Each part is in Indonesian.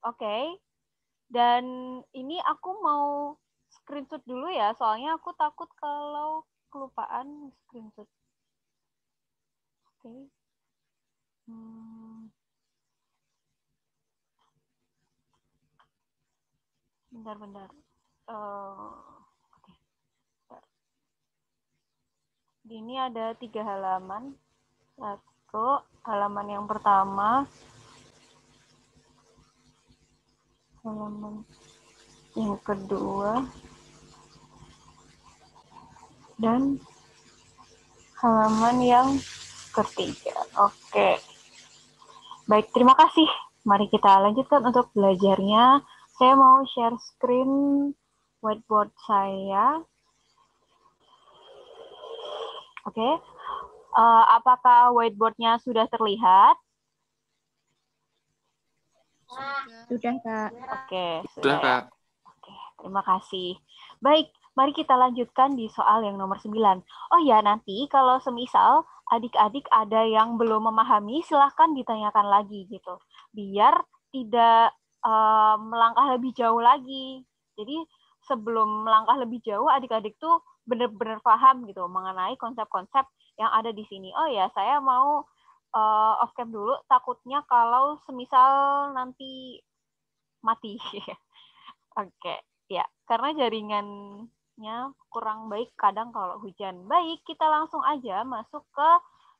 Oke. Dan ini aku mau screenshot dulu ya, soalnya aku takut kalau kelupaan screenshot. Oke. Bentar. Oke. Ini ada 3 halaman. Satu, halaman yang pertama. Halaman yang kedua. Dan halaman yang ketiga. Oke. Baik, terima kasih. Mari kita lanjutkan untuk belajarnya. Saya mau share screen whiteboard saya. Oke. Apakah whiteboard-nya sudah terlihat? Sudah, Kak. Oke, sudah ya. Oke, terima kasih. Baik, mari kita lanjutkan di soal yang nomor 9. Oh ya, nanti kalau semisal adik-adik ada yang belum memahami, silahkan ditanyakan lagi gitu. Biar tidak melangkah lebih jauh lagi. Jadi sebelum melangkah lebih jauh, adik-adik tuh benar-benar paham gitu mengenai konsep-konsep yang ada di sini. Oh ya, saya mau off cam dulu, takutnya kalau semisal nanti mati. Oke, ya, karena jaringannya kurang baik kadang kalau hujan. Baik, kita langsung aja masuk ke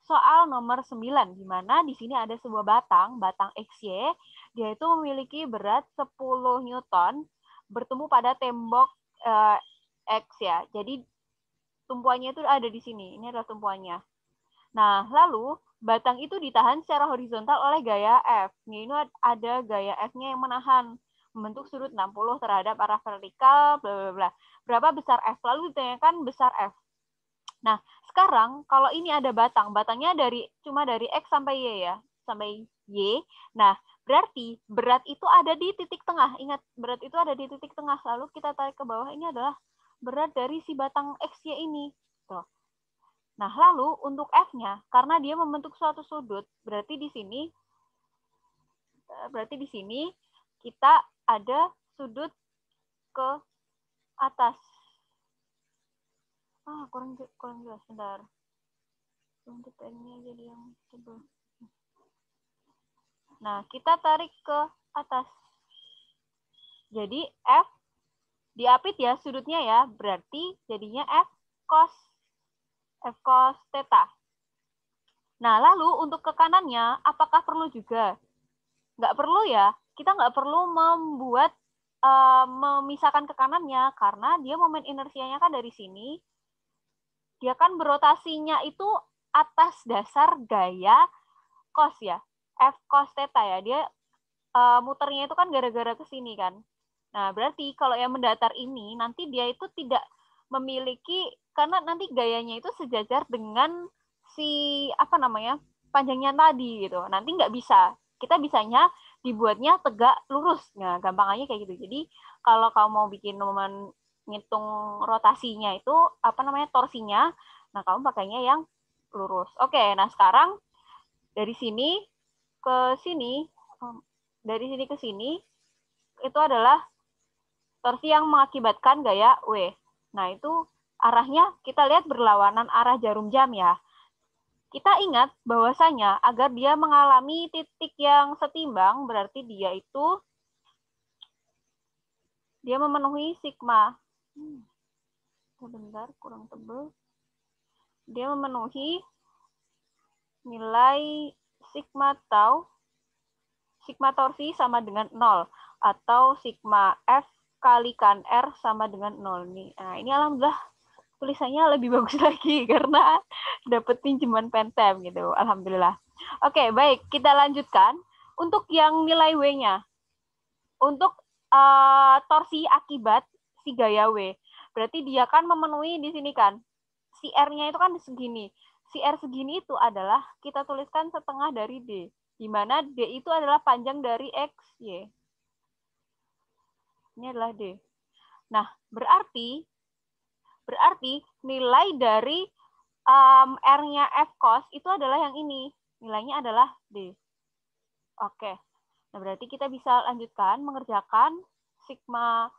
soal nomor 9, di mana di sini ada sebuah batang XY, dia itu memiliki berat 10 Newton, bertumbuh pada tembok X ya. Jadi tumpuannya itu ada di sini, ini adalah tumpuannya. Nah, lalu batang itu ditahan secara horizontal oleh gaya F. Ini ada gaya F-nya yang menahan, membentuk sudut 60 terhadap arah vertikal, bla bla bla. Berapa besar F? Lalu ditanyakan besar F. Nah, sekarang kalau ini ada batangnya cuma dari X sampai Y ya, sampai Y. Nah, berarti berat itu ada di titik tengah. Ingat, berat itu ada di titik tengah. Lalu kita tarik ke bawah, ini adalah berat dari si batang XY ini. Tuh. Nah, lalu untuk F-nya, karena dia membentuk suatu sudut, berarti di sini kita ada sudut ke atas. Kurang jelas, bentar. Untuk N-nya jadi yang tebal. Nah, kita tarik ke atas. Jadi F diapit ya sudutnya ya, berarti jadinya F cos theta. Nah, lalu untuk ke kanannya, apakah perlu juga? Nggak perlu ya. Kita nggak perlu memisahkan ke kanannya, karena dia momen inersianya kan dari sini. Dia kan berotasinya itu atas dasar gaya cos ya. F cos theta ya. Dia muternya itu kan gara-gara ke sini kan. Nah, berarti kalau yang mendatar ini, nanti dia itu tidak memiliki, karena nanti gayanya itu sejajar dengan si, panjangnya tadi gitu. Nanti nggak bisa. Kita bisanya dibuatnya tegak lurus. Nah, gampangannya kayak gitu. Jadi, kalau kamu mau bikin ngitung rotasinya itu, torsinya, nah kamu pakainya yang lurus. Oke, nah sekarang dari sini ke sini, itu adalah torsi yang mengakibatkan gaya W. Nah, itu arahnya kita lihat berlawanan arah jarum jam ya. Kita ingat bahwasanya agar dia mengalami titik yang setimbang, berarti dia memenuhi sigma. Sebentar, kurang tebal. Dia memenuhi nilai sigma tau. Sigma torsi sama dengan 0. Atau sigma F kalikan R sama dengan 0. Nah, ini alhamdulillah tulisannya lebih bagus lagi karena dapat pinjaman Pentem gitu. Alhamdulillah. Oke, baik. Kita lanjutkan. Untuk yang nilai W-nya. Untuk torsi akibat si gaya W. Berarti dia kan memenuhi di sini kan. Si R-nya itu kan segini. Si R segini itu adalah kita tuliskan setengah dari D. Di mana D itu adalah panjang dari X, Y. Ini adalah D. Nah, berarti nilai dari R-nya F cos itu adalah yang ini. Nilainya adalah D. Oke. Nah, berarti kita bisa lanjutkan mengerjakan sigma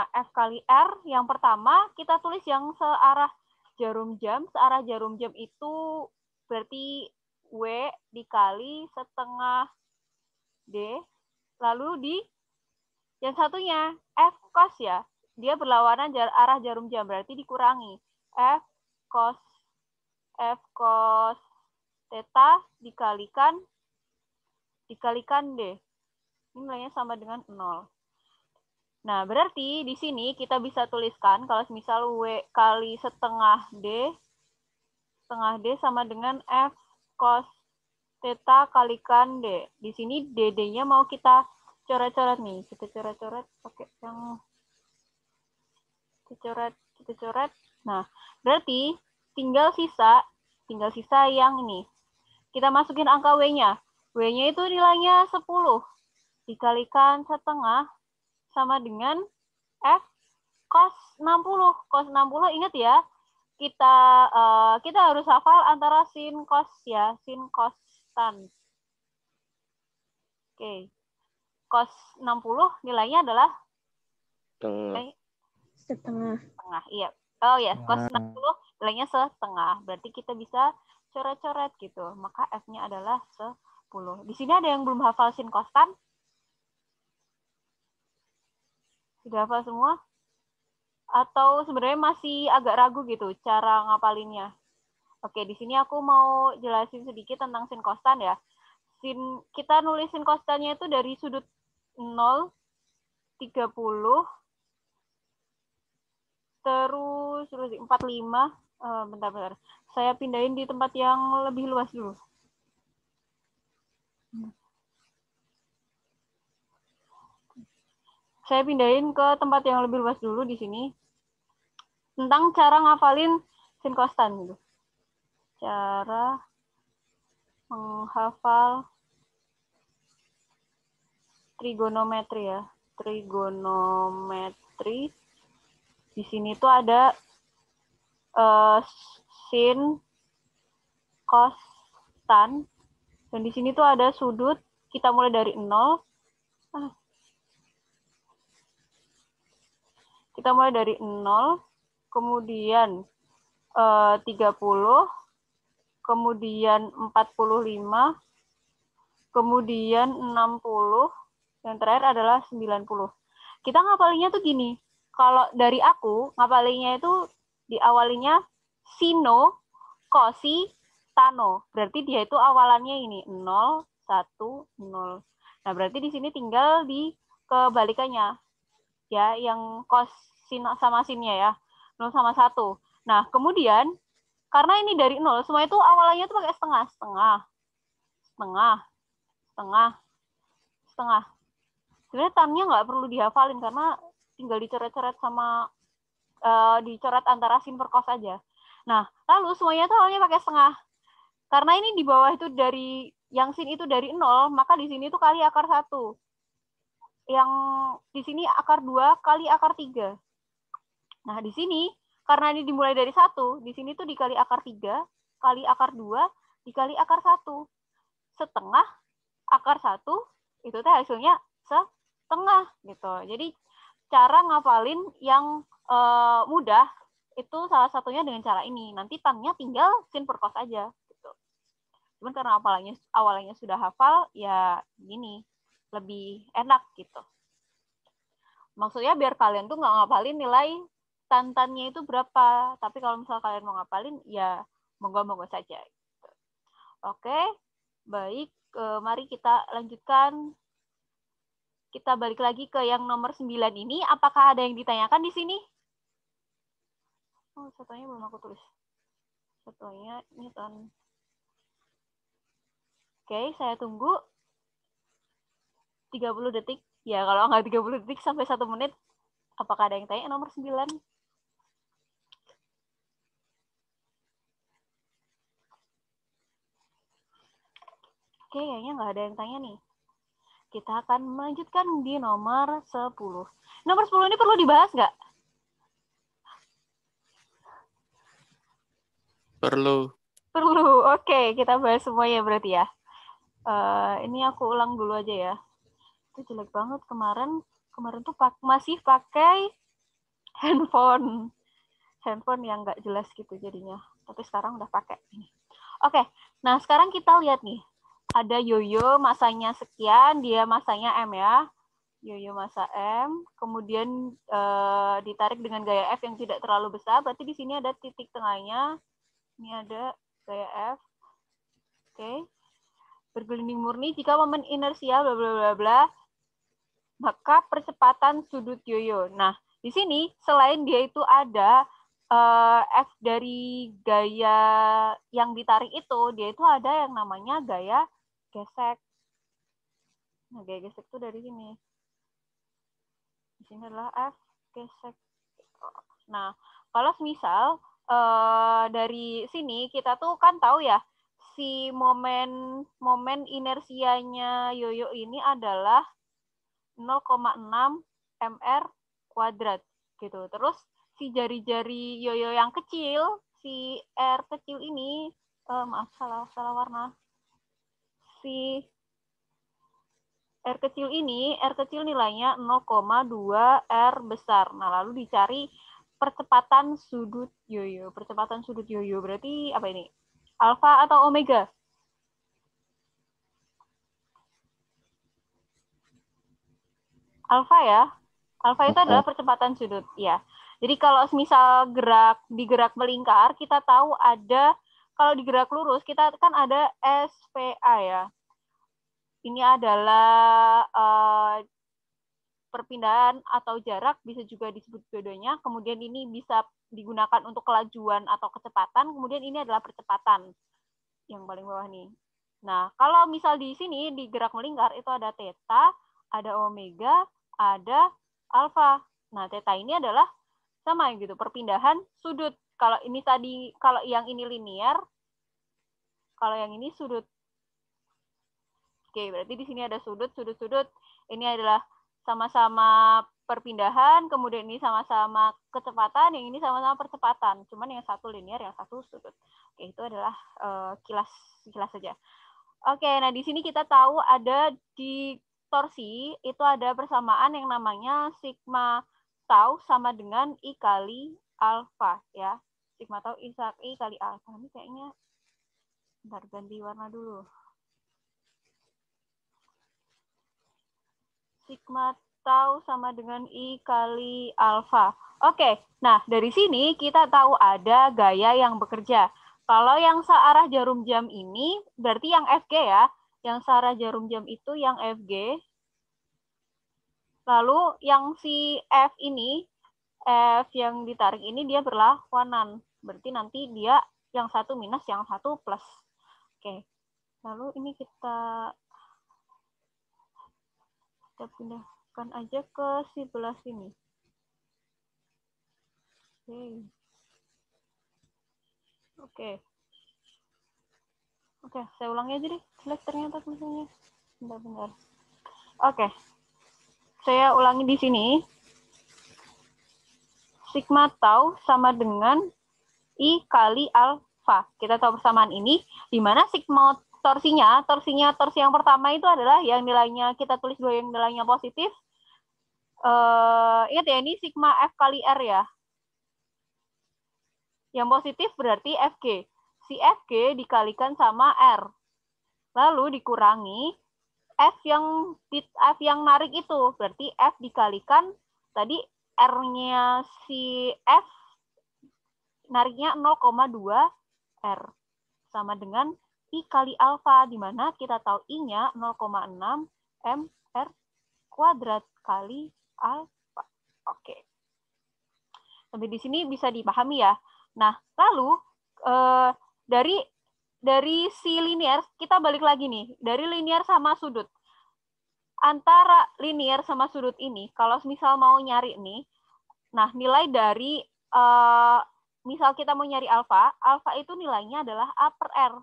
F kali R. Yang pertama, kita tulis yang searah jarum jam. Searah jarum jam itu berarti W dikali setengah D. Lalu di yang satunya, F cos ya. Dia berlawanan arah jarum jam, berarti dikurangi. F cos theta dikalikan D. Ini nilainya sama dengan 0. Nah, berarti di sini kita bisa tuliskan kalau misal W kali setengah D sama dengan F cos theta kalikan D. Di sini DD-nya mau kita coret-coret nih. Kita coret-coret pakai yang kita coret. Nah, berarti tinggal sisa yang ini. Kita masukin angka W-nya. W-nya itu nilainya 10 dikalikan setengah sama dengan F cos 60. Cos 60 ingat ya, kita harus hafal antara sin cos ya, sin cos tan. Oke. Cos 60 nilainya adalah setengah. Iya. Oh ya, cos 60 nilainya setengah. Berarti kita bisa coret-coret gitu. Maka F-nya adalah 10. Di sini ada yang belum hafal sin cos tan? Sudah hafal semua? Atau sebenarnya masih agak ragu gitu cara ngapalinnya? Oke, di sini aku mau jelasin sedikit tentang sin cos tan ya. Kita nulis sin cos tan-nya itu dari sudut 0, 30, terus 45. Bentar. Saya pindahin di tempat yang lebih luas dulu. Saya pindahin ke tempat yang lebih luas dulu di sini. Tentang cara ngapalin sin cos tan gitu. Cara menghafal trigonometri ya. Trigonometri. Di sini tuh ada sin, cos, tan. Dan di sini tuh ada sudut. Kita mulai dari 0. Kita mulai dari 0. Kemudian 30. Kemudian 45. Kemudian 60. Yang terakhir adalah 90. Kita ngapalinnya tuh gini. Kalau dari aku, ngapalinnya itu diawalinya sino, kosi, tano. Berarti dia itu awalannya ini 0, 1, 0. Nah, berarti di sini tinggal di kebalikannya. Ya, yang cos sin sama sinnya ya. 0 sama 1. Nah, kemudian karena ini dari 0, semua itu awalannya tuh pakai setengah. Sebenarnya tannya nggak perlu dihafalin karena tinggal dicoret-coret sama dicoret antara sin per cos aja. Nah, lalu semuanya tuh awalnya pakai setengah. Karena ini di bawah itu dari yang sin itu dari 0, maka di sini tuh kali akar 1. Yang di sini akar 2 kali akar 3. Nah, di sini karena ini dimulai dari 1, di sini tuh dikali akar 3 kali akar 2 dikali akar 1. Setengah akar 1 itu teh hasilnya setengah gitu. Jadi cara ngapalin yang mudah itu salah satunya dengan cara ini. Nanti tannya tinggal sin per cos aja gitu. Cuman karena awalnya sudah hafal ya gini lebih enak gitu. Maksudnya biar kalian tuh nggak ngapalin nilai tantannya itu berapa. Tapi kalau misal kalian mau ngapalin ya monggo-monggo saja. Gitu. Oke, baik. Mari kita lanjutkan. Kita balik lagi ke yang nomor 9 ini. Apakah ada yang ditanyakan di sini? Oh, satunya belum aku tulis. Satunya ini kan. Oke, saya tunggu 30 detik. Ya, kalau nggak 30 detik sampai 1 menit. Apakah ada yang tanya nomor 9? Oke, kayaknya nggak ada yang tanya nih. Kita akan melanjutkan di nomor 10. Nomor 10 ini perlu dibahas nggak? Perlu. Perlu. Oke, kita bahas semuanya berarti ya. Ini aku ulang dulu aja ya. Itu jelek banget kemarin tuh masih pakai handphone yang nggak jelas gitu jadinya. Tapi sekarang udah pakai. Oke, nah sekarang kita lihat nih. Ada yoyo masanya sekian, dia masanya M ya. Yoyo masa M, kemudian ditarik dengan gaya F yang tidak terlalu besar. Berarti di sini ada titik tengahnya. Ini ada gaya F. Oke. Bergelinding murni jika momen inersial bla bla bla bla, maka percepatan sudut yoyo. Nah, di sini selain dia itu ada F dari gaya yang ditarik itu, dia itu ada yang namanya gaya gesek. Nah, gaya gesek itu dari sini. Di sini adalah F gesek. Nah, kalau misal dari sini kita tuh kan tahu ya, si momen inersianya yoyo ini adalah 0,6 mr kuadrat gitu. Terus si jari-jari yoyo yang kecil, si R kecil ini, maaf salah warna. Si R kecil ini, R kecil nilainya 0,2 R besar. Nah, lalu dicari percepatan sudut yoyo. Percepatan sudut yoyo berarti apa ini? Alfa atau omega? Alfa ya. Alfa itu adalah percepatan sudut, ya. Jadi kalau misal digerak melingkar, kita tahu ada, kalau digerak lurus, kita kan ada SPA ya. Ini adalah perpindahan atau jarak, bisa juga disebut bedanya. Kemudian ini bisa digunakan untuk kelajuan atau kecepatan. Kemudian ini adalah percepatan yang paling bawah nih. Nah, kalau misal di sini digerak melingkar itu ada theta, ada omega, ada alfa. Nah, theta ini adalah sama gitu, perpindahan sudut. Kalau ini tadi, kalau yang ini linear, kalau yang ini sudut. Oke, berarti di sini ada sudut. Ini adalah sama-sama perpindahan, kemudian ini sama-sama kecepatan, yang ini sama-sama percepatan. Cuman yang satu linear, yang satu sudut. Oke, itu adalah kilas saja. Oke, nah di sini kita tahu ada di torsi, itu ada persamaan yang namanya sigma tau sama dengan I kali alfa ya. Sigma tau I kali alfa. Ini kayaknya bentar ganti warna dulu. Sigma tau sama dengan I kali alfa. Oke, nah dari sini kita tahu ada gaya yang bekerja. Kalau yang searah jarum jam ini, berarti yang FG ya. Yang searah jarum jam itu yang FG. Lalu yang si F ini, F yang ditarik ini dia berlawanan. Berarti nanti dia yang satu minus, yang satu plus. Oke. Lalu ini kita pindahkan aja ke sebelah sini. Oke. Oke, saya ulangi aja deh. Jelek ternyata tulisannya. Bentar. Oke. Saya ulangi di sini. Sigma tau sama dengan I kali alfa. Kita tahu persamaan ini, di mana sigma torsi yang pertama itu adalah yang nilainya kita tulis dua yang nilainya positif. Ingat ya, ini sigma F kali R ya. Yang positif berarti FG. Si FG dikalikan sama R. Lalu dikurangi F yang narik itu. Berarti F dikalikan tadi R-nya si F nariknya 0,2 R. Sama dengan I kali alfa, di mana kita tahu I-nya 0,6 mR kuadrat kali alfa. Oke. Sampai di sini bisa dipahami ya. Nah, lalu dari si linear, kita balik lagi nih. Dari linear sama sudut. Antara linear sama sudut ini, kalau misal mau nyari nih, nah nilai dari, misal kita mau nyari alfa itu nilainya adalah A per R.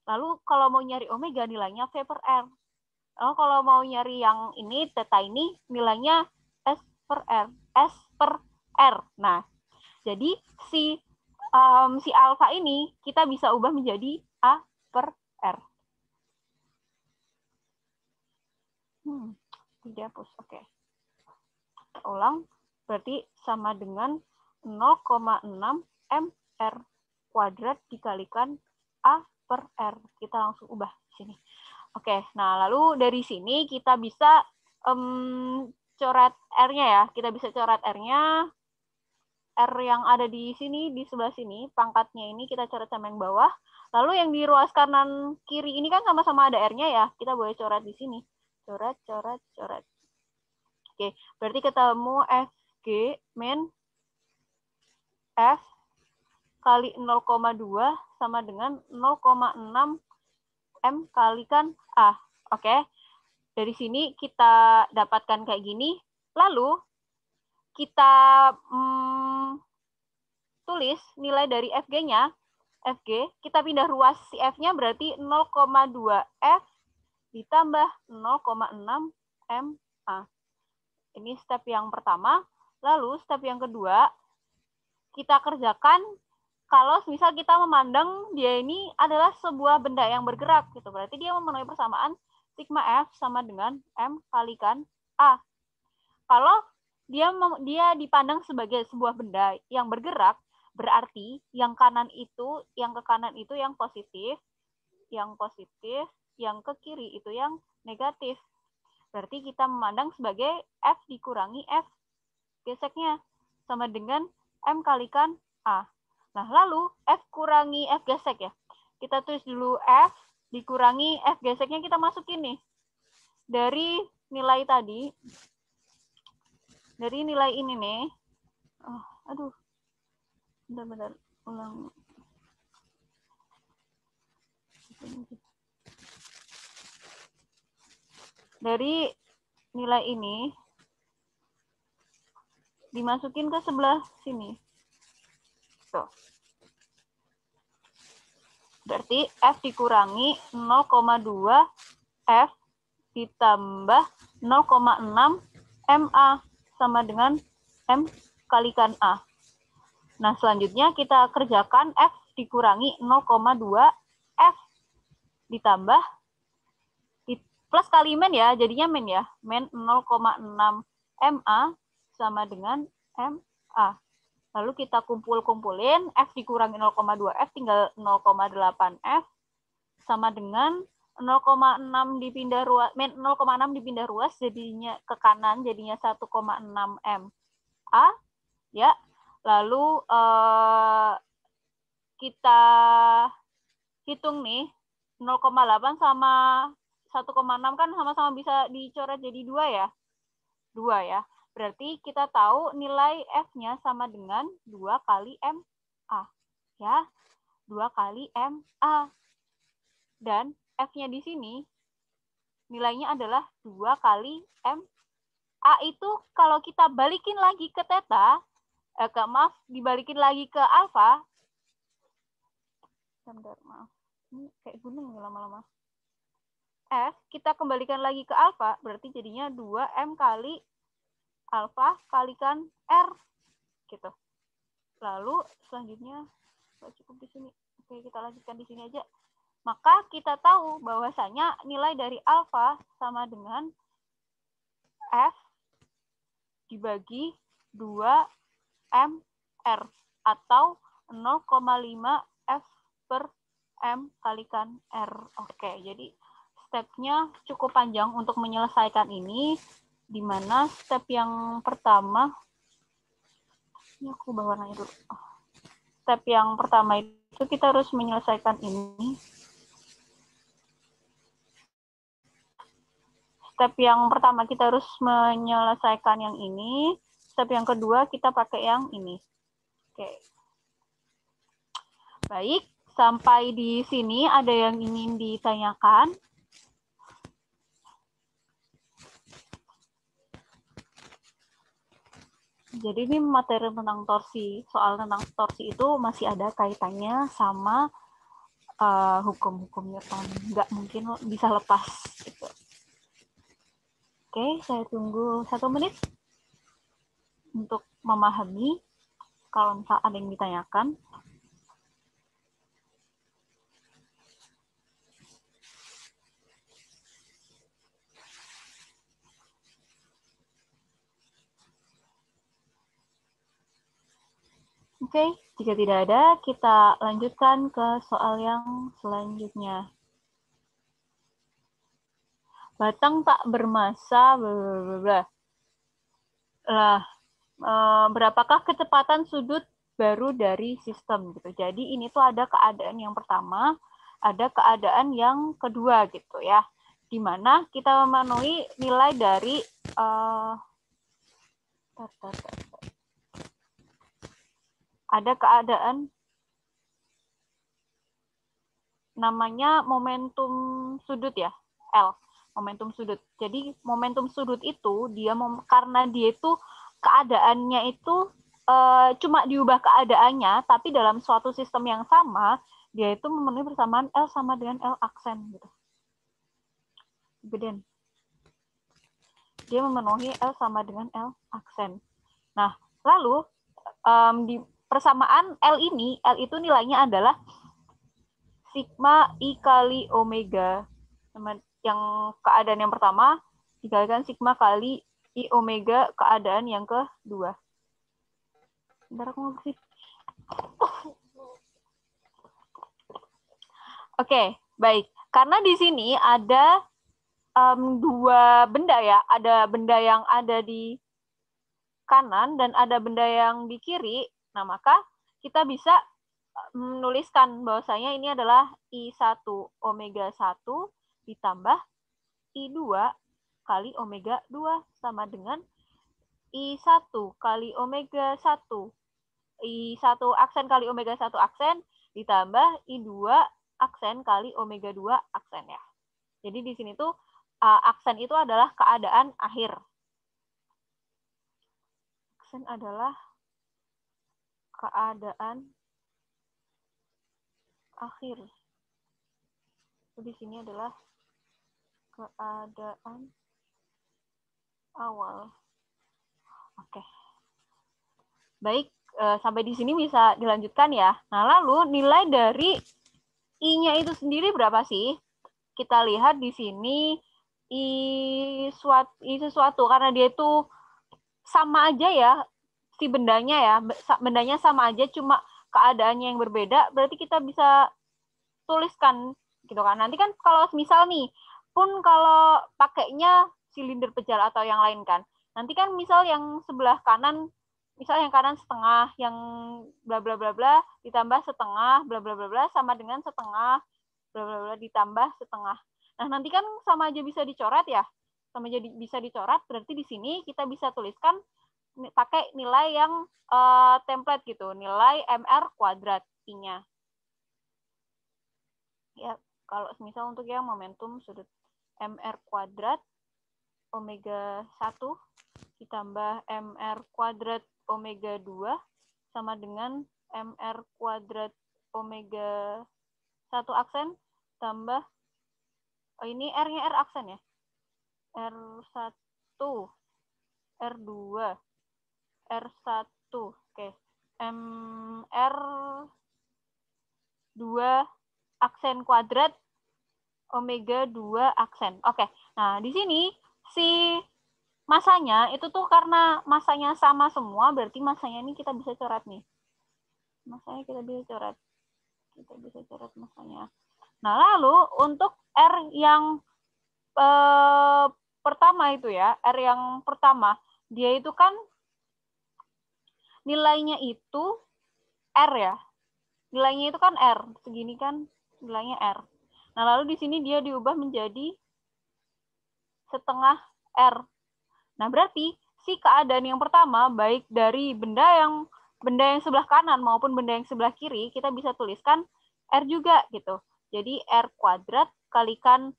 Lalu kalau mau nyari omega nilainya V per R. Lalu kalau mau nyari yang ini, theta ini, nilainya S per R. Nah, jadi si alfa ini kita bisa ubah menjadi A per R. Dihapus. Oke. Ulang, berarti sama dengan 0,6 mr kuadrat dikalikan A per R. Kita langsung ubah di sini. Oke, nah lalu dari sini kita bisa coret R-nya ya. Kita bisa coret R-nya. R yang ada di sini, di sebelah sini, pangkatnya ini kita coret sama yang bawah. Lalu yang di ruas kanan kiri ini kan sama-sama ada R-nya ya. Kita boleh coret di sini. Coret, coret, coret. Oke, berarti ketemu FG min F kali 0,2 sama dengan 0,6 M kalikan A. Oke, dari sini kita dapatkan kayak gini. Lalu kita tulis nilai dari FG-nya. FG, kita pindah ruas si F-nya berarti 0,2 F ditambah 0,6 MA. Ini step yang pertama. Lalu step yang kedua, kita kerjakan kalau misal kita memandang dia ini adalah sebuah benda yang bergerak gitu. Berarti dia memenuhi persamaan sigma F sama dengan M kalikan A. Kalau dia dipandang sebagai sebuah benda yang bergerak, berarti yang kanan itu, yang ke kanan itu yang positif, yang ke kiri itu yang negatif. Berarti kita memandang sebagai F dikurangi F geseknya sama dengan M kalikan A. Nah, lalu F kurangi F gesek ya. Kita tulis dulu F dikurangi F geseknya, kita masukin nih. Dari nilai tadi, dari nilai ini nih. Oh, aduh. Bentar, ulang. Dari nilai ini dimasukin ke sebelah sini. Tuh. Berarti F dikurangi 0,2 F ditambah 0,6 MA sama dengan M kalikan A. Nah, selanjutnya kita kerjakan F dikurangi 0,2 F ditambah plus kali min ya, jadinya min ya. Min 0,6 MA sama dengan MA. Lalu kita kumpulin, F dikurangi 0,2 F tinggal 0,8 F sama dengan 0,6 dipindah ruas, min 0,6 dipindah ruas jadinya ke kanan, jadinya 1,6 MA ya. Lalu kita hitung nih 0,8 sama 1,6 kan sama-sama bisa dicoret jadi 2 ya. 2 ya. Berarti kita tahu nilai F-nya sama dengan 2 kali MA. Ya, 2 kali MA. Dan F-nya di sini nilainya adalah 2 kali MA itu kalau kita balikin lagi ke theta, dibalikin lagi ke alfa. Bentar, maaf. Ini kayak gunung lama-lama. F, kita kembalikan lagi ke alfa, berarti jadinya 2M kali alfa kalikan R. Gitu. Lalu selanjutnya, cukup di sini. Oke, kita lanjutkan di sini aja. Maka kita tahu bahwasanya nilai dari alfa sama dengan F dibagi 2MR atau 0,5 F per M kalikan R. Oke, jadi stepnya cukup panjang untuk menyelesaikan ini, di mana step yang pertama, ini aku ubah warnanya dulu. Step yang pertama itu kita harus menyelesaikan ini. Step yang pertama kita harus menyelesaikan yang ini. Step yang kedua kita pakai yang ini. Oke. Baik, sampai di sini ada yang ingin ditanyakan? Jadi ini materi tentang torsi. Soal tentang torsi itu masih ada kaitannya sama hukum-hukum Newton. Nggak mungkin bisa lepas. Gitu. Oke, saya tunggu 1 menit untuk memahami kalau misal ada yang ditanyakan. Oke, jika tidak ada, kita lanjutkan ke soal yang selanjutnya. Batang tak bermassa, blablabla. Lah, berapakah kecepatan sudut baru dari sistem gitu. Jadi ini tuh ada keadaan yang pertama, ada keadaan yang kedua gitu ya. Di mana kita memenuhi nilai dari ada keadaan namanya momentum sudut ya, L, momentum sudut. Jadi momentum sudut itu dia karena dia itu keadaannya itu cuma diubah keadaannya, tapi dalam suatu sistem yang sama dia itu memenuhi persamaan L sama dengan L aksen gitu. Beden. Dia memenuhi L sama dengan L aksen. Nah, lalu di persamaan L ini, L itu nilainya adalah sigma I kali omega. Yang keadaan yang pertama dikalikan sigma kali I omega keadaan yang kedua. Bentar aku ngomong. Oke, baik. Karena di sini ada dua benda ya. Ada benda yang ada di kanan dan ada benda yang di kiri. Nah, maka kita bisa menuliskan bahwasanya ini adalah I1 omega 1 ditambah I2 kali omega 2 sama dengan I1 kali omega 1. I1 aksen kali omega 1 aksen ditambah I2 aksen kali omega 2 aksen ya. Jadi di sini tuh aksen itu adalah keadaan akhir. Aksen adalah keadaan akhir. Di sini adalah keadaan awal. Oke. Baik, sampai di sini bisa dilanjutkan ya. Nah, lalu nilai dari I-nya itu sendiri berapa sih? Kita lihat di sini I sesuatu karena dia itu sama aja ya, si bendanya ya, bendanya sama aja, cuma keadaannya yang berbeda, berarti kita bisa tuliskan gitu kan. Nanti kan kalau misal nih, pun kalau pakainya silinder pejal atau yang lain kan, nanti kan misal yang sebelah kanan, misal yang kanan setengah, yang bla bla bla bla ditambah setengah bla bla bla bla sama dengan setengah bla bla bla ditambah setengah. Nah, nanti kan sama aja bisa dicoret ya. Sama aja bisa dicoret, berarti di sini kita bisa tuliskan pakai nilai yang template gitu, nilai MR kuadrat I-nya. Ya, kalau misal untuk yang momentum sudut MR kuadrat omega 1 ditambah MR kuadrat omega 2 sama dengan MR kuadrat omega 1 aksen tambah, ini R-nya R aksen ya, R1, R2, R1, oke, MR2 aksen kuadrat omega 2 aksen. Oke, nah di sini si masanya itu tuh karena masanya sama semua, berarti masanya ini kita bisa coret nih. Masanya kita bisa coret. Kita bisa coret masanya. Nah, lalu untuk R yang pertama itu ya, R yang pertama, dia itu kan nilainya itu R ya. Nilainya itu kan R, segini kan nilainya R. Nah, lalu di sini dia diubah menjadi setengah R. Nah, berarti si keadaan yang pertama, baik dari benda yang sebelah kanan maupun benda yang sebelah kiri, kita bisa tuliskan R juga gitu. Jadi R kuadrat kalikan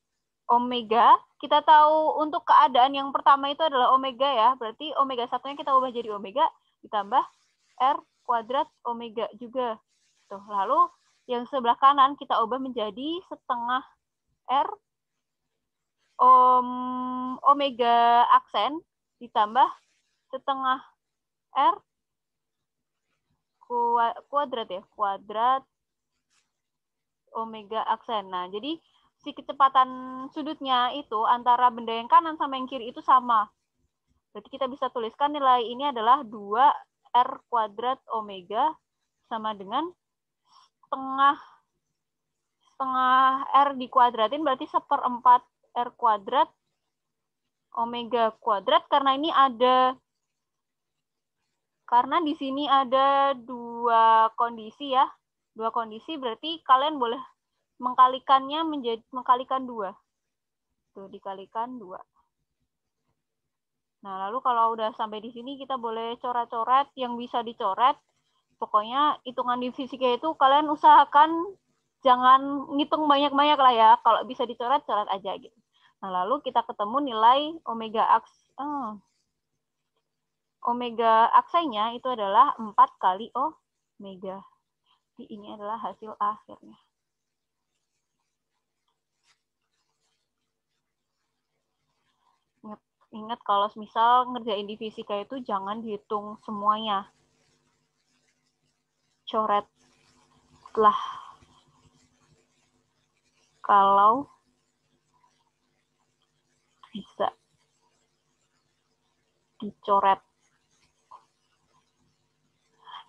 omega. Kita tahu untuk keadaan yang pertama itu adalah omega ya. Berarti omega satunya kita ubah jadi omega ditambah R kuadrat omega juga. Tuh, lalu yang sebelah kanan kita ubah menjadi setengah R omega aksen ditambah setengah R kuadrat ya, kuadrat omega aksen. Nah, jadi si kecepatan sudutnya itu antara benda yang kanan sama yang kiri itu sama. Berarti kita bisa tuliskan nilai ini adalah 2R kuadrat omega sama dengan setengah R dikuadratin, berarti 1/4 R kuadrat omega kuadrat, karena di sini ada dua kondisi ya. Dua kondisi berarti kalian boleh mengkalikannya mengkalikan 2. Tuh, dikalikan 2. Nah, lalu kalau udah sampai di sini kita boleh coret-coret yang bisa dicoret. Pokoknya hitungan di fisika itu kalian usahakan jangan ngitung banyak-banyak lah ya. Kalau bisa dicoret, coret aja gitu. Nah, lalu kita ketemu nilai omega aksanya itu adalah 4 kali omega. Jadi ini adalah hasil akhirnya. Ingat kalau misal ngerjain di fisika itu jangan dihitung semuanya. Coretlah kalau bisa dicoret.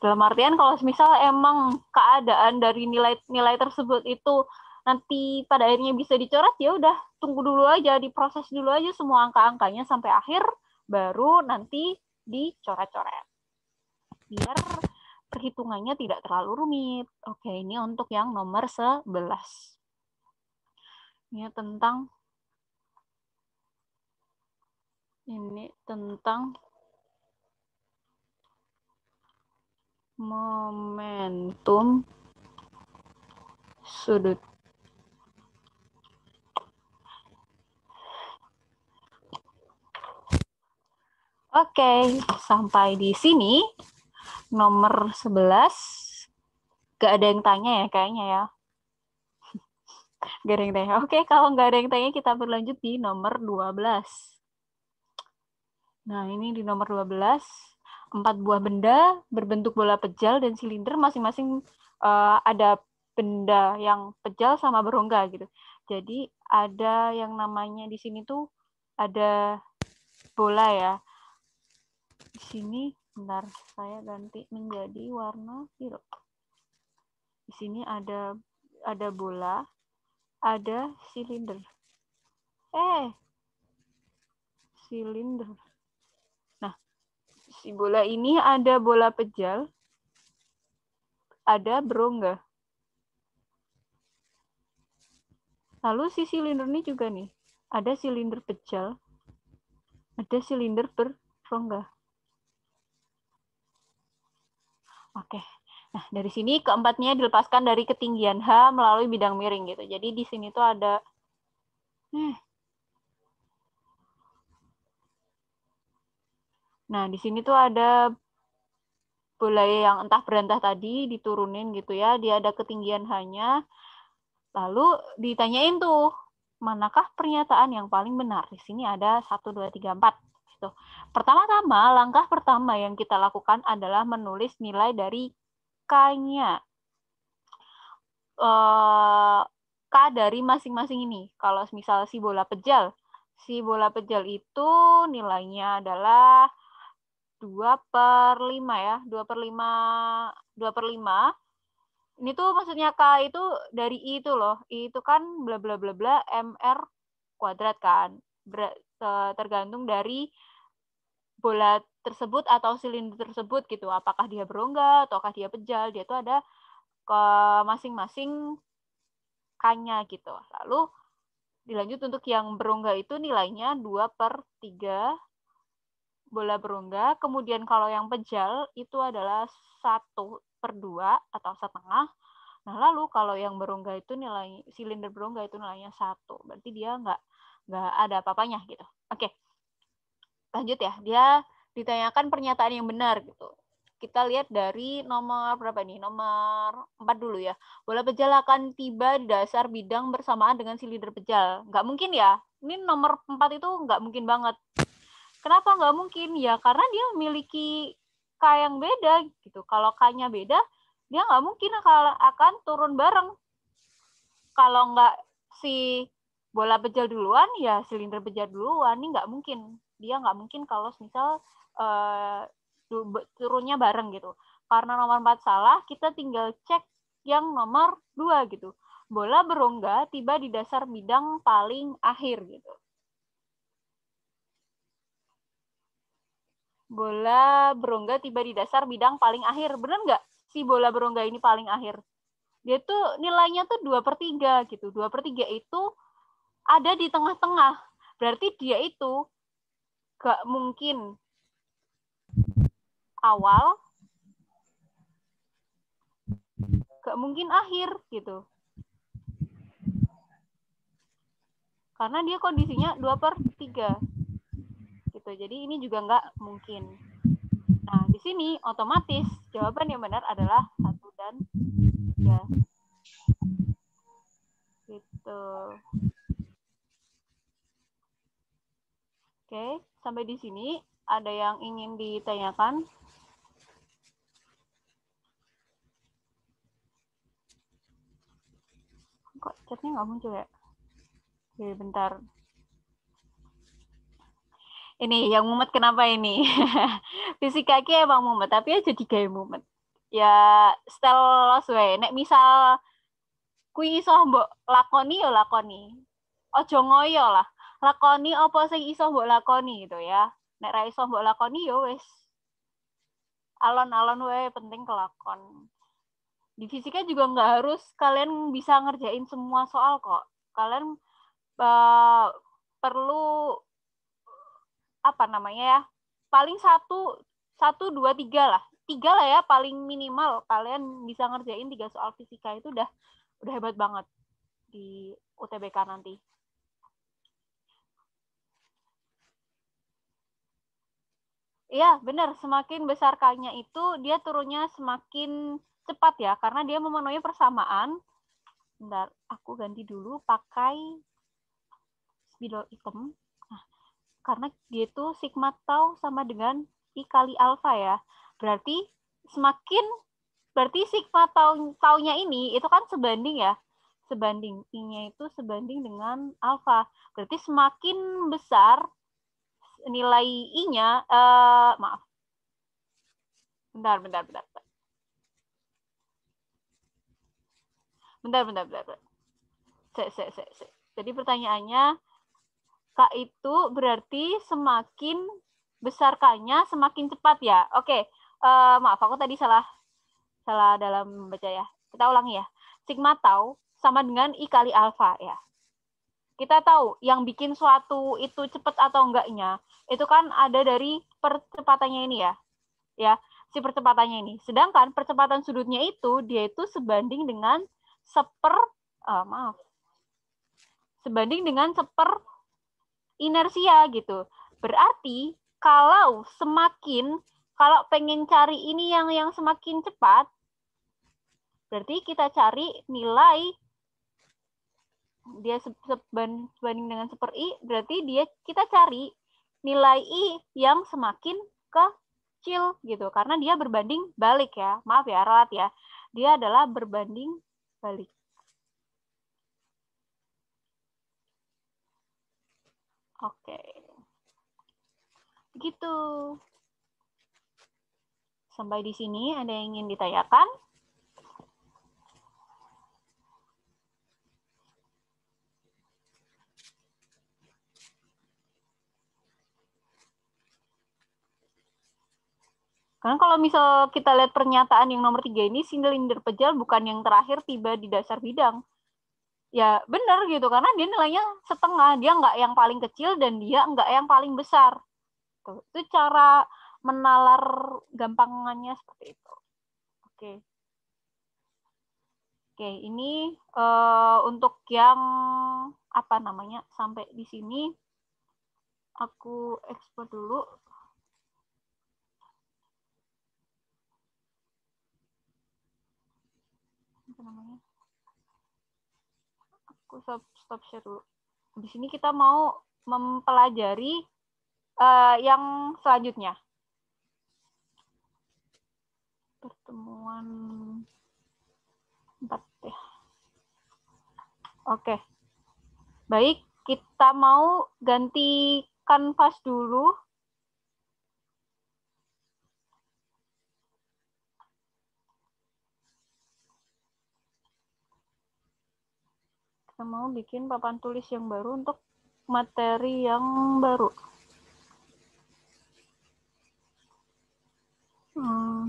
Dalam artian kalau misal emang keadaan dari nilai-nilai tersebut itu nanti pada akhirnya bisa dicoret, ya udah tunggu dulu aja, diproses dulu aja semua angka-angkanya sampai akhir, baru nanti dicoret-coret. Biar perhitungannya tidak terlalu rumit. Oke, ini untuk yang nomor 11. Ini tentang momentum sudut. Oke, sampai di sini nomor 11. Gak ada yang tanya ya kayaknya ya. Gak ada yang tanya. Oke, kalau nggak ada yang tanya kita berlanjut di nomor 12. Nah, ini di nomor 12. 4 buah benda berbentuk bola pejal dan silinder, masing-masing ada benda yang pejal sama berongga gitu. Jadi ada yang namanya di sini tuh ada bola ya. Di sini, bentar, saya ganti menjadi warna biru. Di sini ada bola, ada silinder. Silinder. Nah, si bola ini ada bola pejal, ada berongga. Lalu si silinder ini juga nih, ada silinder pejal, ada silinder berongga. Oke. Nah, dari sini keempatnya dilepaskan dari ketinggian H melalui bidang miring gitu. Jadi di sini tuh ada Nah, di sini tuh ada bola yang entah berantah tadi diturunin gitu ya. Dia ada ketinggian H-nya. Lalu ditanyain tuh, manakah pernyataan yang paling benar? Di sini ada 1, 2, 3, 4. Gitu. Pertama-tama, langkah pertama yang kita lakukan adalah menulis nilai dari K-nya. K dari masing-masing ini. Kalau misal si bola pejal itu nilainya adalah 2/5 ya. 2/5. Ini tuh maksudnya K itu dari I itu loh. I itu kan bla bla bla bla MR kuadrat kan. Tergantung dari bola tersebut atau silinder tersebut gitu. Apakah dia berongga ataukah dia pejal. Dia tuh ada ke masing-masing K-nya gitu. Lalu dilanjut untuk yang berongga itu nilainya 2/3 bola berongga. Kemudian kalau yang pejal itu adalah 1/2 atau setengah. Nah, lalu kalau yang berongga itu nilai silinder berongga itu nilainya 1. Berarti dia nggak ada apa-apanya gitu. Oke. Lanjut ya. Dia ditanyakan pernyataan yang benar gitu. Kita lihat dari nomor berapa nih? Nomor 4 dulu ya. Bola pejal akan tiba di dasar bidang bersamaan dengan silinder pejal. Nggak mungkin ya. Ini nomor 4 itu nggak mungkin banget. Kenapa nggak mungkin? Ya karena dia memiliki K yang beda gitu. Kalau K-nya beda, dia nggak mungkin akan turun bareng. Kalau nggak si bola pejal duluan, ya silinder pejal duluan. Ini nggak mungkin. Dia nggak mungkin kalau misal turunnya bareng gitu. Karena nomor 4 salah, kita tinggal cek yang nomor 2 gitu. Bola berongga tiba di dasar bidang paling akhir gitu. Bola berongga tiba di dasar bidang paling akhir. Bener nggak si bola berongga ini paling akhir? Dia tuh nilainya tuh 2/3 gitu. 2/3 itu ada di tengah-tengah. Berarti dia itu gak mungkin awal, gak mungkin akhir gitu. Karena dia kondisinya 2/3 gitu. Jadi ini juga nggak mungkin. Nah, di sini otomatis jawaban yang benar adalah 1 dan 3. Gitu. Oke, sampai di sini ada yang ingin ditanyakan? Kok chatnya nggak muncul ya? Oke, bentar. Ini yang mumet kenapa ini? Fisika ki emang mumet, tapi aja jadi mumet. Ya, style wae. Nek misal kui iso mbok lakoni ya lakoni. Ojo ngoyo lah. Lakoni apa sing iso mbok lakoni gitu ya. Nek ra iso mbok lakoni ya wis. Alon-alon wae penting kelakon. Di fisika juga nggak harus kalian bisa ngerjain semua soal kok. Kalian perlu apa namanya ya? Paling 1, 2, 3 lah. 3 lah ya paling minimal kalian bisa ngerjain 3 soal fisika itu udah hebat banget di UTBK nanti. Iya, benar. Semakin besar K-nya itu, dia turunnya semakin cepat ya, karena dia memenuhi persamaan. Bentar, aku ganti dulu pakai spidol hitam. Nah, karena dia itu sigma tau sama dengan I kali alfa ya. Berarti sigma taunya ini itu kan sebanding ya. Sebanding. I-nya itu sebanding dengan alfa. Berarti semakin besar nilai I-nya, maaf. Bentar. Jadi pertanyaannya, K itu berarti semakin besar K-nya semakin cepat ya. Oke, maaf aku tadi salah dalam membaca ya. Kita ulangi ya. Sigma tau sama dengan I kali alfa ya. Kita tahu yang bikin suatu itu cepat atau enggaknya, itu kan ada dari percepatannya ini ya. Ya, si percepatannya ini. Sedangkan percepatan sudutnya itu, dia itu sebanding dengan sebanding dengan seper inersia gitu. Berarti kalau pengen cari ini yang semakin cepat, berarti kita cari nilai dia sebanding dengan seper I, berarti kita cari nilai I yang semakin kecil gitu. Karena dia berbanding balik ya. Maaf ya, relat ya. Dia adalah berbanding balik. Oke. Gitu. Sampai di sini ada yang ingin ditanyakan? Karena kalau misal kita lihat pernyataan yang nomor 3 ini, silinder pejal bukan yang terakhir tiba di dasar bidang. Ya benar gitu, karena dia nilainya setengah. Dia nggak yang paling kecil dan dia nggak yang paling besar. Tuh, itu cara menalar gampangannya seperti itu. Oke. Oke, ini untuk yang apa namanya sampai di sini aku ekspor dulu. Apa namanya? Aku stop share dulu. Di sini kita mau mempelajari yang selanjutnya. Pertemuan 4 ya. Oke. Baik, kita mau ganti kanvas dulu. Kita mau bikin papan tulis yang baru untuk materi yang baru.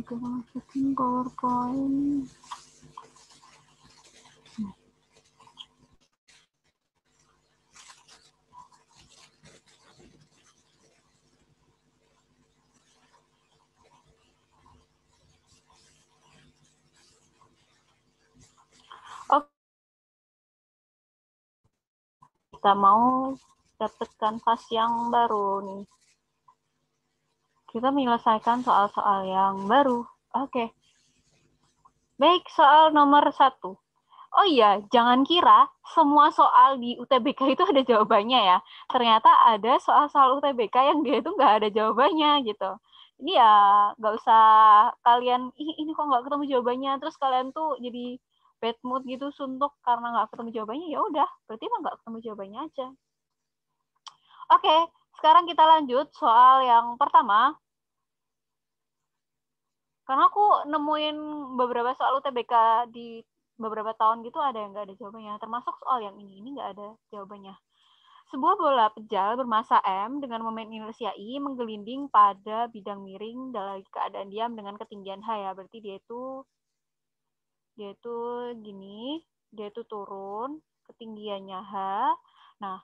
Kita masukin PowerPoint. Oke. Kita mau dapatkan kanvas yang baru nih. Kita menyelesaikan soal-soal yang baru. Oke. Baik, soal nomor 1. Oh iya, jangan kira semua soal di UTBK itu ada jawabannya ya. Ternyata ada soal-soal UTBK yang dia itu nggak ada jawabannya gitu. Ini ya nggak usah kalian, ini kok nggak ketemu jawabannya, terus kalian tuh jadi bad mood gitu, suntuk karena nggak ketemu jawabannya. Ya udah, berarti emang nggak ketemu jawabannya aja. Oke, sekarang kita lanjut soal yang pertama. Karena aku nemuin beberapa soal UTBK di beberapa tahun gitu ada yang nggak ada jawabannya. Termasuk soal yang ini nggak ada jawabannya. Sebuah bola pejal bermassa M dengan momen inersia I menggelinding pada bidang miring dalam keadaan diam dengan ketinggian H ya. Berarti dia itu gini, dia itu turun, ketinggiannya H. Nah,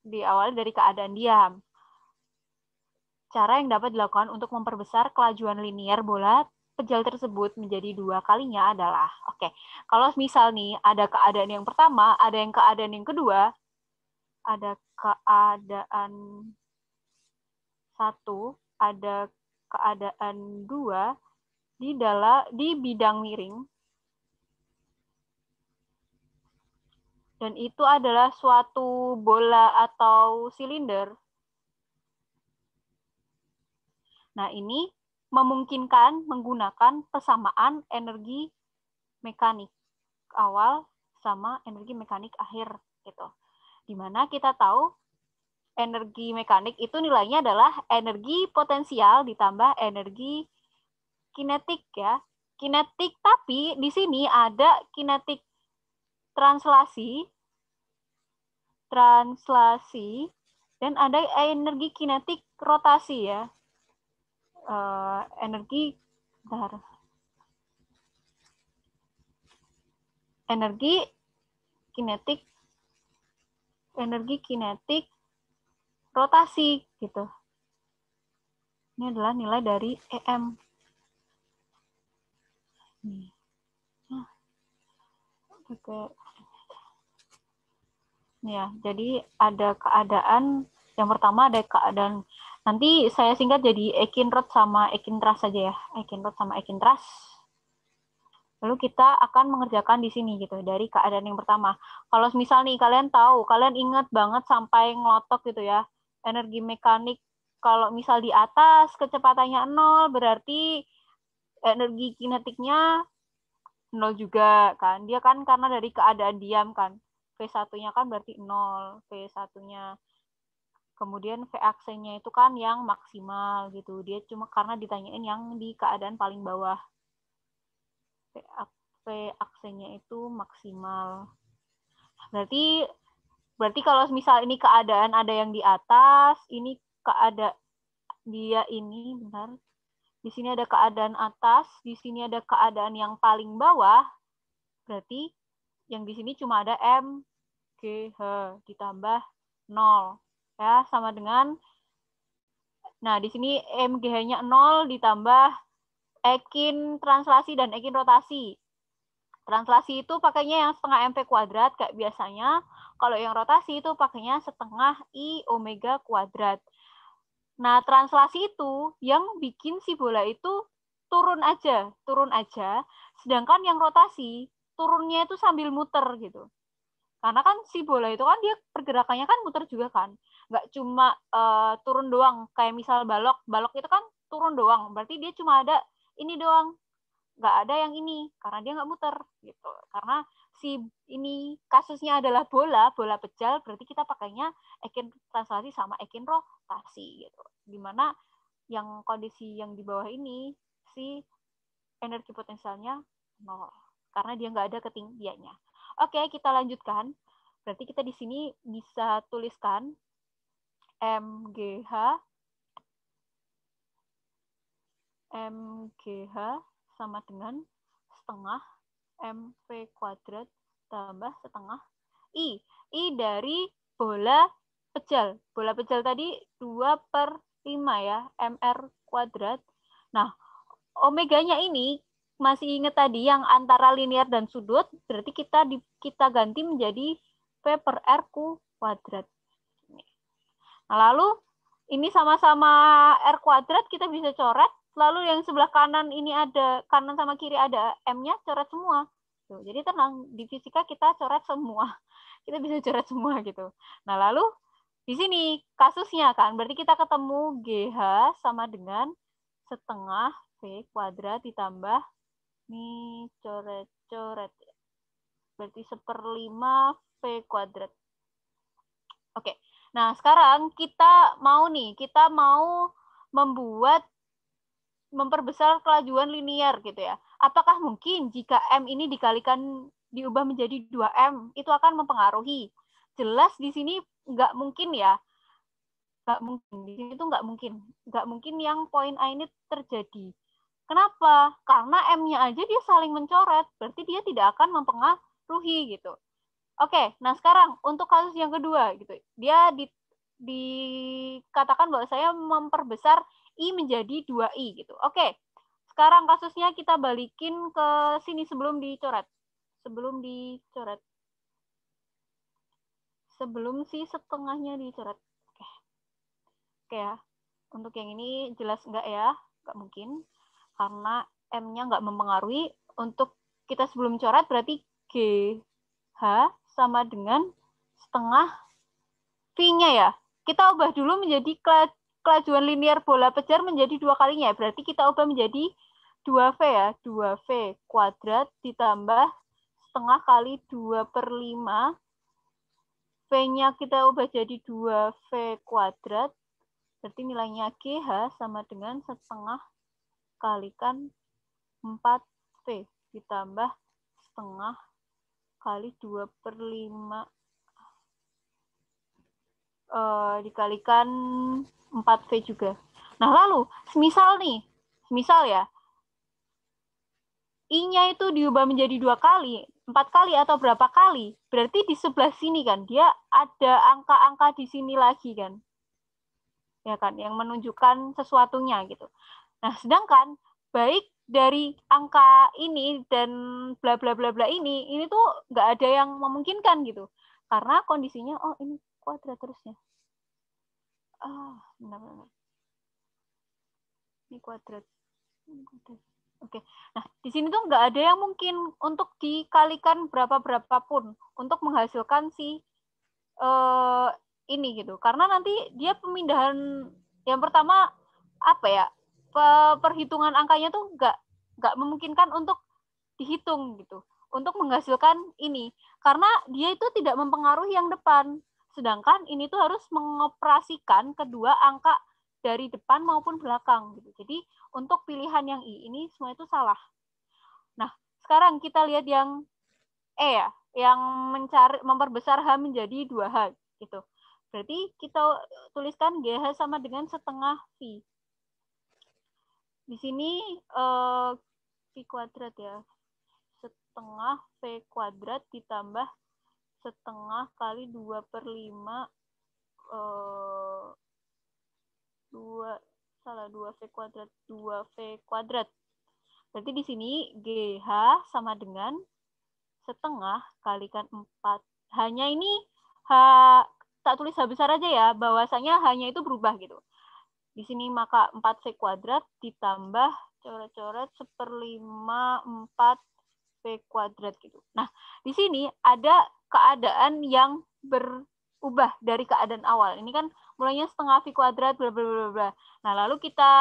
diawali dari keadaan diam. Cara yang dapat dilakukan untuk memperbesar kelajuan linier bola pejal tersebut menjadi 2 kalinya adalah, kalau misal nih ada keadaan yang pertama, ada yang keadaan yang kedua, ada keadaan 1, ada keadaan 2 di bidang miring, dan itu adalah suatu bola atau silinder. Nah, ini memungkinkan menggunakan persamaan energi mekanik awal sama energi mekanik akhir gitu. Dimana kita tahu energi mekanik itu nilainya adalah energi potensial ditambah energi kinetik ya. Kinetik, tapi di sini ada kinetik translasi dan ada energi kinetik rotasi ya. Energi kinetik rotasi gitu. Ini adalah nilai dari EM. Ya, jadi ada keadaan yang pertama, ada keadaan, nanti saya singkat jadi Ekinrod sama Ekintras saja ya. Ekinrod sama Ekintras. Lalu kita akan mengerjakan di sini gitu dari keadaan yang pertama. Kalau misal nih kalian tahu, kalian ingat banget sampai ngelotok gitu ya. Energi mekanik kalau misal di atas kecepatannya 0 berarti energi kinetiknya 0 juga kan. Dia kan karena dari keadaan diam kan. V1-nya kan berarti 0, V1-nya. Kemudian V aksennya itu kan yang maksimal gitu. Dia cuma karena ditanyain yang di keadaan paling bawah. V aksennya itu maksimal. Berarti kalau misal ini keadaan ada yang di atas, ini keadaan dia ini, bentar. Di sini ada keadaan atas, di sini ada keadaan yang paling bawah. Berarti yang di sini cuma ada M, G, H ditambah 0. Ya, sama dengan, nah di sini MGH-nya 0 ditambah ekin translasi dan ekin rotasi. Translasi itu pakainya yang setengah MP kuadrat kayak biasanya. Kalau yang rotasi itu pakainya setengah I omega kuadrat. Nah, translasi itu yang bikin si bola itu turun aja. Sedangkan yang rotasi, turunnya itu sambil muter gitu. Karena kan si bola itu kan dia pergerakannya kan muter juga kan. Nggak cuma turun doang. Kayak misal balok. Balok itu kan turun doang. Berarti dia cuma ada ini doang. Nggak ada yang ini. Karena dia nggak muter. Gitu. Karena si ini kasusnya adalah bola pejal. Berarti kita pakainya ekin translasi sama ekin rotasi. Gitu. Dimana yang kondisi yang di bawah ini, si energi potensialnya 0. Karena dia nggak ada ketinggiannya. Oke, kita lanjutkan. Berarti kita di sini bisa tuliskan MGH sama dengan setengah MV kuadrat tambah setengah I. I dari bola pejal. Bola pejal tadi 2/5 ya, MR kuadrat. Nah, omeganya ini masih ingat tadi yang antara linear dan sudut, berarti kita ganti menjadi V per R kuadrat. Nah, lalu ini sama-sama R kuadrat, kita bisa coret. Lalu yang sebelah kanan ini ada, kanan sama kiri ada M-nya, coret semua. Tuh, jadi tenang, di fisika kita coret semua. Kita bisa coret semua gitu. Nah, lalu di sini kasusnya kan, berarti kita ketemu GH sama dengan setengah V kuadrat ditambah, ini coret-coret. Berarti 1/5 V kuadrat. Oke, nah sekarang kita mau memperbesar kelajuan linear gitu ya. Apakah mungkin jika M ini diubah menjadi 2M, itu akan mempengaruhi? Jelas di sini nggak mungkin ya. Nggak mungkin. Di sini tuh nggak mungkin. Nggak mungkin yang poin A ini terjadi. Kenapa? Karena M-nya aja dia saling mencoret. Berarti dia tidak akan mempengaruhi gitu. Oke, nah sekarang untuk kasus yang kedua gitu. Dia dikatakan bahwa saya memperbesar I menjadi 2I gitu. Oke. Sekarang kasusnya kita balikin ke sini sebelum dicoret. Sebelum si setengahnya dicoret. Oke ya. Untuk yang ini jelas enggak ya? Enggak mungkin. Karena M-nya enggak mempengaruhi. Untuk kita sebelum coret berarti GH sama dengan setengah V-nya ya. Kita ubah dulu menjadi kelajuan linear bola pejar menjadi 2 kalinya. Berarti kita ubah menjadi 2V ya. 2V kuadrat ditambah setengah kali 2/5. V-nya kita ubah jadi 2V kuadrat. Berarti nilainya GH sama dengan setengah kalikan 4V ditambah setengah kali 2/5 dikalikan 4V juga. Nah, lalu semisal ya, I-nya itu diubah menjadi 2 kali, 4 kali atau berapa kali, berarti di sebelah sini kan, dia ada angka-angka di sini lagi kan. Ya kan, yang menunjukkan sesuatunya gitu. Nah, sedangkan baik dari angka ini dan bla bla bla bla ini tuh nggak ada yang memungkinkan gitu. Karena kondisinya, oh ini kuadrat terusnya. Benar-benar. Ini kuadrat. Oke. Nah, di sini tuh nggak ada yang mungkin untuk dikalikan berapa pun untuk menghasilkan si ini gitu. Karena nanti dia pemindahan yang pertama apa ya? Perhitungan angkanya tuh nggak memungkinkan untuk dihitung gitu. Untuk menghasilkan ini. Karena dia itu tidak mempengaruhi yang depan. Sedangkan ini tuh harus mengoperasikan kedua angka dari depan maupun belakang gitu. Jadi untuk pilihan yang I ini semua itu salah. Nah, sekarang kita lihat yang E ya, yang memperbesar H menjadi 2H gitu. Berarti kita tuliskan GH sama dengan setengah V. Di sini V kuadrat ya. Setengah V kuadrat ditambah setengah kali 2/5 2V kuadrat 2V kuadrat. Berarti di sini GH sama dengan setengah kalikan 4. Hanya ini H tak tulis H besar aja ya, bahwasanya hanya itu berubah gitu. Di sini maka 4V kuadrat ditambah coret-coret 1/5 4V kuadrat gitu. Nah, di sini ada keadaan yang berubah dari keadaan awal. Ini kan mulainya setengah V kuadrat, bla bla bla bla. Nah, lalu kita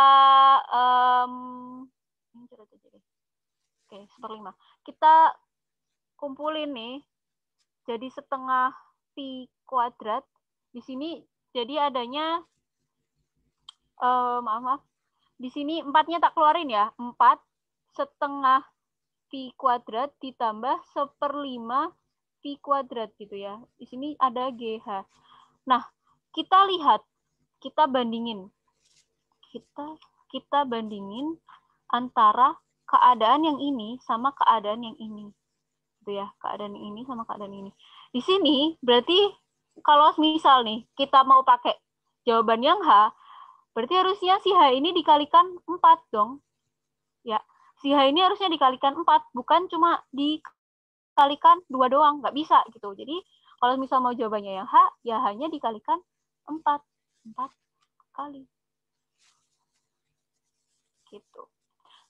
Oke, 1/5. Kita kumpulin nih, jadi setengah V kuadrat. Di sini jadi adanya, maaf, di sini 4-nya tak keluarin ya, 4 setengah V kuadrat ditambah 1/5 Pi kuadrat gitu ya. Di sini ada GH. Nah, kita lihat, kita bandingin. Kita bandingin antara keadaan yang ini sama keadaan yang ini. Gitu ya, keadaan yang ini sama keadaan ini. Di sini berarti kalau misal nih kita mau pakai jawaban yang H, berarti harusnya si H ini dikalikan 4 dong. Ya, si H ini harusnya dikalikan 4, bukan cuma dikalikan 2 doang, nggak bisa gitu. Jadi kalau misal mau jawabannya yang H, ya hanya dikalikan 4 kali. Gitu.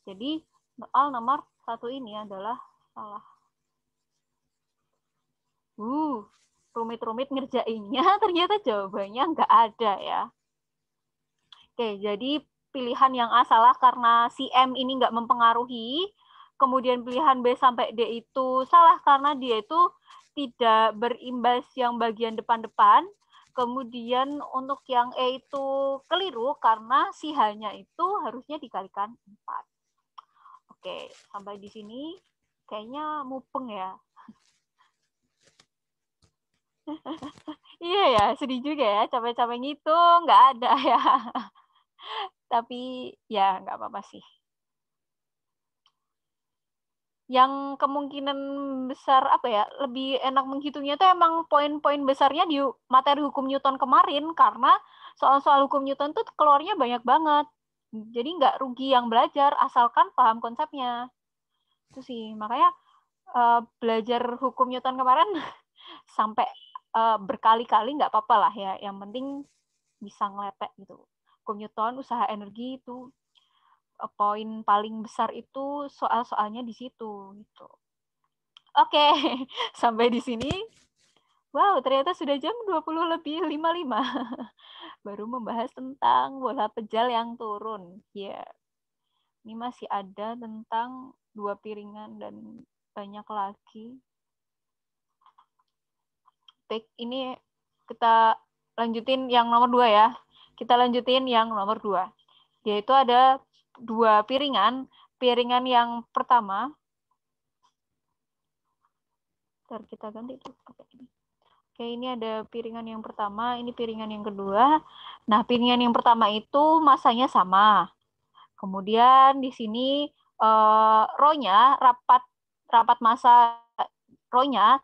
Jadi soal nomor 1 ini adalah salah. Rumit-rumit ngerjainnya, ternyata jawabannya nggak ada ya. Oke, jadi pilihan yang A salah karena si M ini nggak mempengaruhi. Kemudian pilihan B sampai D itu salah karena dia itu tidak berimbas yang bagian depan-depan. Kemudian untuk yang E itu keliru karena si H-nya itu harusnya dikalikan 4. Oke, sampai di sini kayaknya mupeng ya. Iya ya, sedih juga ya, capek-capek ngitung, nggak ada ya. Tapi ya nggak apa-apa sih. Yang kemungkinan besar apa ya, lebih enak menghitungnya itu emang poin-poin besarnya di materi hukum Newton kemarin, karena soal-soal hukum Newton tuh keluarnya banyak banget. Jadi nggak rugi yang belajar, asalkan paham konsepnya. Itu sih, makanya belajar hukum Newton kemarin sampai berkali-kali nggak apa-apa lah ya. Yang penting bisa ngelepek gitu. Hukum Newton, usaha energi itu poin paling besar itu soal-soalnya di situ gitu. Oke, sampai di sini. Wow, ternyata sudah jam 20:55. Baru membahas tentang bola pejal yang turun. Ya. Yeah. Ini masih ada tentang 2 piringan dan banyak lagi. Baik, ini kita lanjutin yang nomor 2 ya. Kita lanjutin yang nomor 2. Yaitu ada 2 piringan. Piringan yang pertama, ntar kita ganti tuh pakai ini. Oke, ini ada piringan yang pertama, ini piringan yang kedua. Nah, piringan yang pertama itu masanya sama. Kemudian di sini row-nya rapat massa row-nya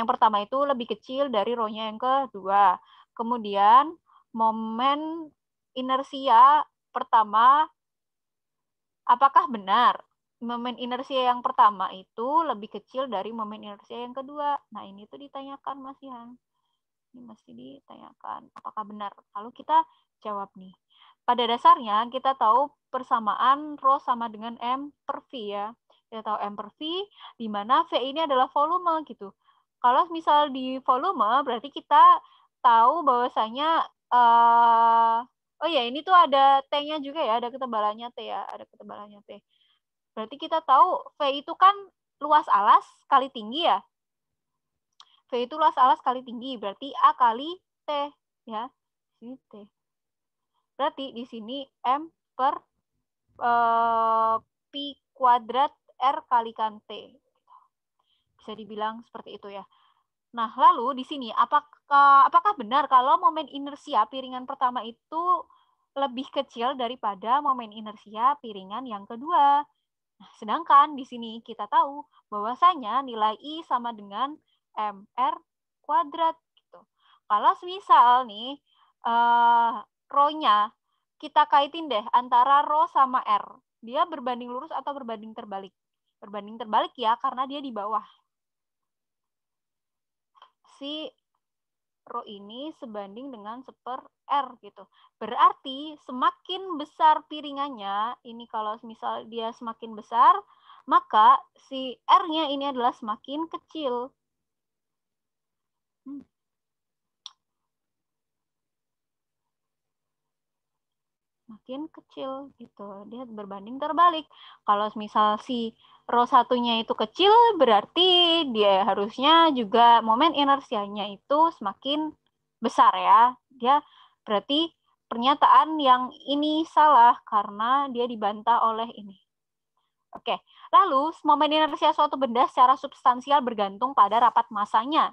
yang pertama itu lebih kecil dari row-nya yang kedua. Kemudian momen inersia pertama, apakah benar momen inersia yang pertama itu lebih kecil dari momen inersia yang kedua? Nah, ini tuh ditanyakan Mas Ihan. Ini mesti ditanyakan apakah benar. Lalu kita jawab nih. Pada dasarnya kita tahu persamaan rho sama dengan M per V ya. Kita tahu M per V, di mana V ini adalah volume gitu. Kalau misal di volume, berarti kita tahu bahwasanya oh ya, ini tuh ada T-nya juga ya, ada ketebalannya T ya, ada ketebalannya T. Berarti kita tahu V itu kan luas alas kali tinggi ya. V itu luas alas kali tinggi, berarti A kali T ya. Ini T. Berarti di sini M per pi kuadrat R kalikan T. Bisa dibilang seperti itu ya. Nah, lalu di sini apakah benar kalau momen inersia piringan pertama itu lebih kecil daripada momen inersia piringan yang kedua? Nah, sedangkan di sini kita tahu bahwasanya nilai I sama dengan MR kuadrat. Gitu. Kalau misal nih, rho-nya kita kaitin deh antara rho sama R. Dia berbanding lurus atau berbanding terbalik? Berbanding terbalik ya, karena dia di bawah. Si rho ini sebanding dengan seper R gitu. Berarti semakin besar piringannya, ini kalau misal dia semakin besar, maka si R-nya ini adalah semakin kecil. Makin kecil gitu. Dia berbanding terbalik. Kalau misal si rho satunya itu kecil, berarti dia harusnya juga momen inersianya itu semakin besar ya. Dia berarti pernyataan yang ini salah karena dia dibantah oleh ini. Oke, lalu momen inersia suatu benda secara substansial bergantung pada rapat masanya.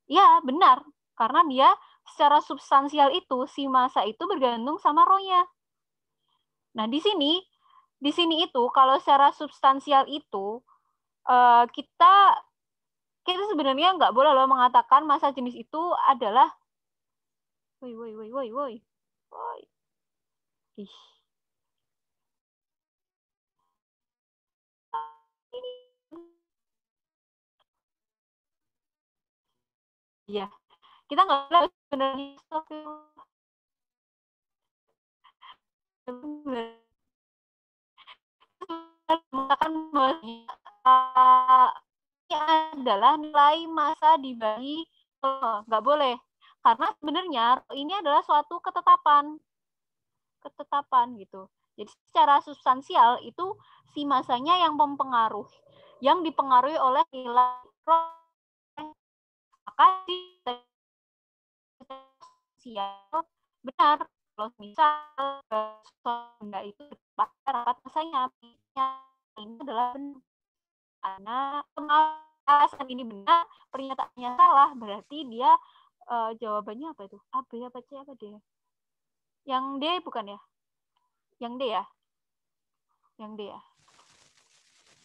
Ya, benar. Karena dia secara substansial itu, si massa itu bergantung sama rho-nya. Nah, di sini itu kalau secara substansial itu kita sebenarnya nggak boleh loh mengatakan massa jenis itu adalah woi. Ih. Iya, kita nggak boleh sebenarnya mengatakan ini adalah nilai massa dibagi nggak boleh, karena sebenarnya ini adalah suatu ketetapan gitu. Jadi secara substansial itu si massanya yang mempengaruhi, yang dipengaruhi oleh nilai maka di substansial benar kalau misal benda itu pada rapat massanya ini adalah benar. Karena alasan ini benar, pernyataannya salah, berarti dia jawabannya apa itu? A, B, apa C, apa D? Yang D bukan ya? Yang D ya? Yang D ya?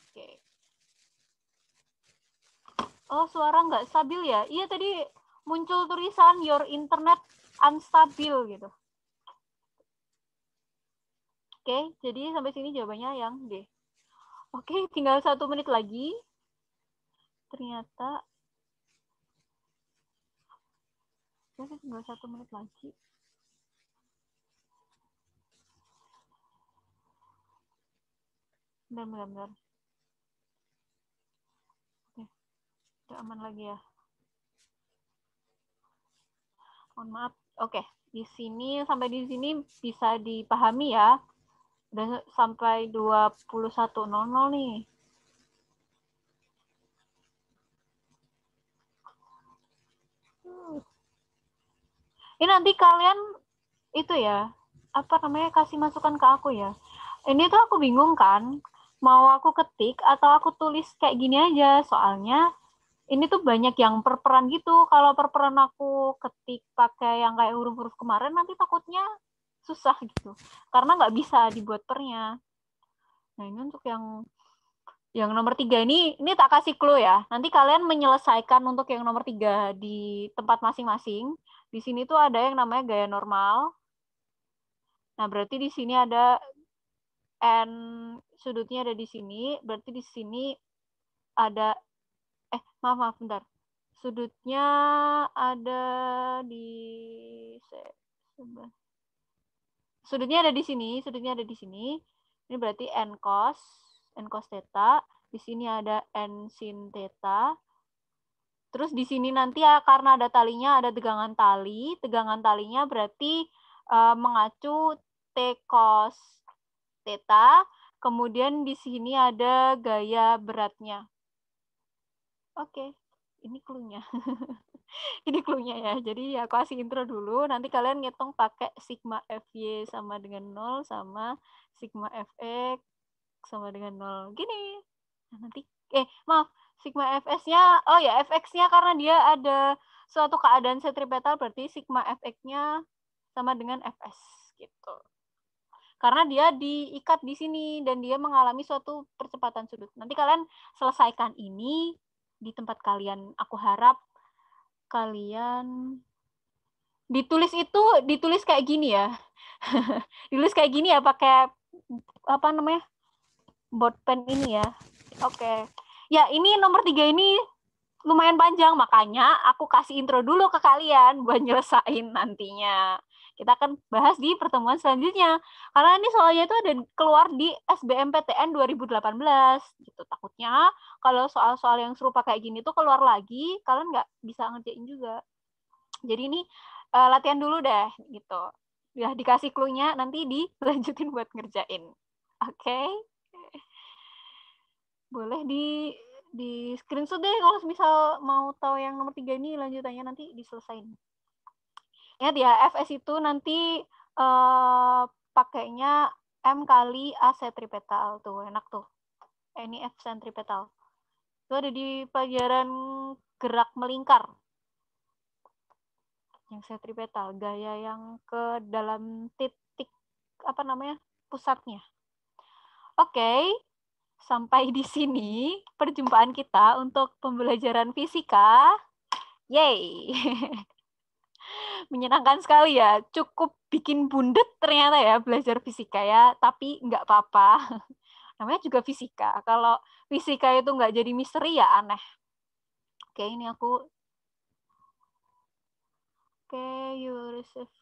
Oke. Oh, suara nggak stabil ya? Iya, tadi muncul tulisan your internet unstabil gitu. Oke, jadi sampai sini jawabannya yang D. Oke, tinggal 1 menit lagi. Ternyata tinggal 1 menit lagi. Bentar. Oke, udah aman lagi ya. Mohon maaf. Oke, di sini sampai di sini bisa dipahami ya. Udah sampai 21.00 nih. Ini nanti kalian itu ya, apa namanya, kasih masukan ke aku ya. Ini tuh aku bingung kan, mau aku ketik atau aku tulis kayak gini aja, soalnya ini tuh banyak yang perperan gitu. Kalau perperan aku ketik pakai yang kayak huruf-huruf kemarin, nanti takutnya susah gitu, karena nggak bisa dibuat pernya. Nah, ini untuk yang nomor 3 ini tak kasih clue ya. Nanti kalian menyelesaikan untuk yang nomor 3 di tempat masing-masing. Di sini tuh ada yang namanya gaya normal. Nah, berarti di sini ada N, sudutnya ada di sini. Berarti di sini ada, maaf, bentar. Sudutnya ada di, sudutnya ada di sini. Ini berarti N cos theta. Di sini ada N sin theta. Terus di sini nanti ya, karena ada talinya, ada tegangan tali. Tegangan talinya berarti mengacu T cos theta. Kemudian di sini ada gaya beratnya. Oke, ini clue-nya. Ini clue-nya ya. Jadi aku kasih intro dulu. Nanti kalian ngitung pakai sigma Fy sama dengan 0 sama sigma Fx sama dengan 0. Gini. Nah, nanti maaf, sigma Fs-nya, oh ya, Fx-nya karena dia ada suatu keadaan sentripetal, berarti sigma Fx-nya sama dengan Fs gitu. Karena dia diikat di sini dan dia mengalami suatu percepatan sudut. Nanti kalian selesaikan ini di tempat kalian. Aku harap kalian ditulis kayak gini ya. Ditulis kayak gini ya, pakai apa namanya? Board pen ini ya. Oke. Ya, ini nomor 3 ini lumayan panjang, makanya aku kasih intro dulu ke kalian buat nyelesain nantinya. Kita akan bahas di pertemuan selanjutnya. Karena ini soalnya itu ada keluar di SBMPTN 2018. Gitu. Takutnya kalau soal-soal yang serupa kayak gini tuh keluar lagi, kalian nggak bisa ngerjain juga. Jadi ini latihan dulu deh, gitu. Ya, dikasih clue-nya, nanti dilanjutin buat ngerjain. Oke? Boleh di screenshot deh kalau misal mau tahu yang nomor 3 ini lanjutannya, nanti diselesain. Ingat ya, Fs itu nanti pakainya M kali A sentripetal. Tuh, enak tuh. NIF sentripetal. Itu ada di pelajaran gerak melingkar. Yang sentripetal, gaya yang ke dalam titik pusatnya. Oke, sampai di sini perjumpaan kita untuk pembelajaran fisika. Yeay. Menyenangkan sekali ya. Cukup bikin bundet ternyata ya belajar fisika ya, tapi nggak apa-apa. Namanya juga fisika. Kalau fisika itu nggak jadi misteri ya aneh. Oke, ini aku. Oke, you receive